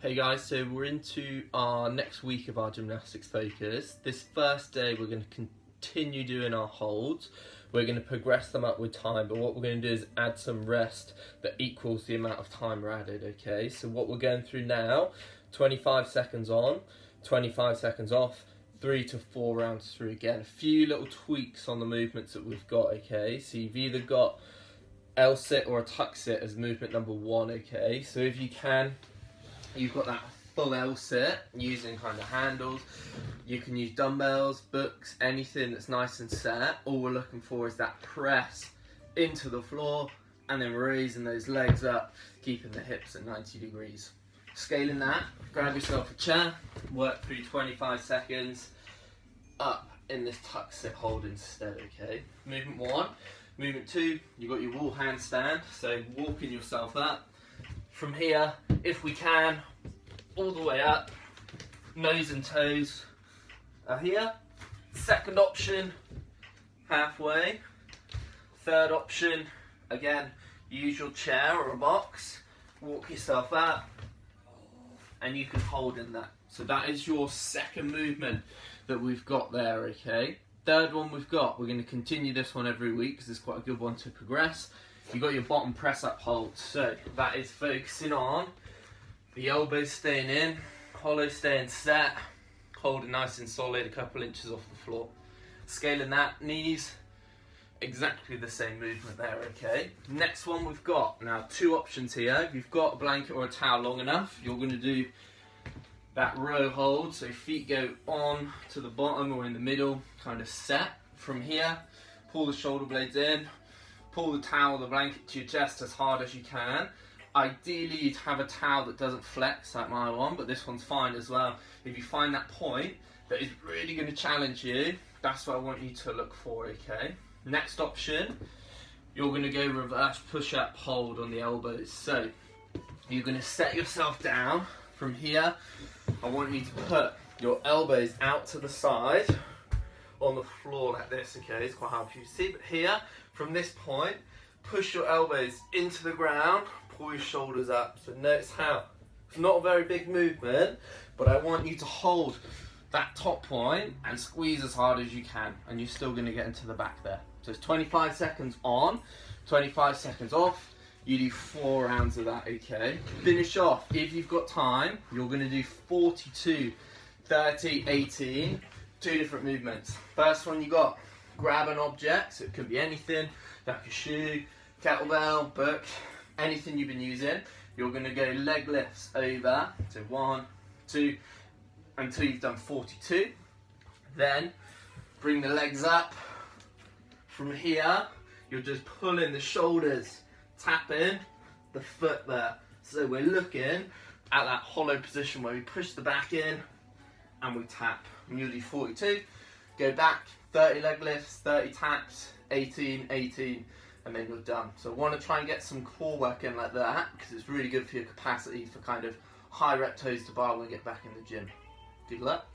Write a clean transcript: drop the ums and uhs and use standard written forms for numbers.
Hey guys, so we're into our next week of our gymnastics focus. This first day we're going to continue doing our holds. We're going to progress them up with time, but what we're going to do is add some rest that equals the amount of time we're added, okay? So what we're going through now, 25 seconds on, 25 seconds off, 3 to 4 rounds through again. A few little tweaks on the movements that we've got, okay? So you've either got L sit or a tuck sit as movement number 1, okay? So if you can, you've got that full L sit using kind of handles. You can use dumbbells, books, anything that's nice and set. All we're looking for is that press into the floor and then raising those legs up, keeping the hips at 90 degrees. Scaling that, grab yourself a chair, work through 25 seconds up in this tuck sit hold instead, okay? Movement 1. Movement 2, you've got your wall handstand, so walking yourself up. From here, if we can, all the way up, nose and toes are here. Second option, halfway. Third option, again, use your chair or a box, walk yourself up, and you can hold in that. So that is your second movement that we've got there, okay? Third one we're going to continue this one every week because it's quite a good one to progress. You've got your bottom press up hold, so that is focusing on the elbows staying in, hollow staying set, holding nice and solid, a couple inches off the floor. Scaling that, knees, exactly the same movement there, okay? Next one we've got, now 2 options here. If you've got a blanket or a towel long enough, you're going to do that row hold, so feet go on to the bottom or in the middle, kind of set. From here, pull the shoulder blades in, pull the towel or the blanket to your chest as hard as you can. Ideally, you'd have a towel that doesn't flex like my one, but this one's fine as well. If you find that point that is really going to challenge you, that's what I want you to look for, okay? Next option, you're going to go reverse push-up hold on the elbows. So you're going to set yourself down. From here, I want you to put your elbows out to the side on the floor like this, okay? It's quite hard for you to see, but here, from this point, push your elbows into the ground, pull your shoulders up. So notice how it's not a very big movement, but I want you to hold that top point and squeeze as hard as you can, and you're still going to get into the back there. So it's 25 seconds on, 25 seconds off. You do 4 rounds of that, okay? Finish off, if you've got time, you're going to do 42, 30, 18, 2 different movements. First one you got, grab an object, so it could be anything, like a shoe, kettlebell, book, anything you've been using. You're going to go leg lifts over, so 1, 2, until you've done 42. Then bring the legs up. From here, you're just pulling the shoulders, tapping the foot there. So we're looking at that hollow position where we push the back in and we tap. And you'll do 42, go back, 30 leg lifts, 30 taps, 18, 18, and then you're done. So I want to try and get some core work in like that because it's really good for your capacity for kind of high rep toes to bar when we get back in the gym. Good luck.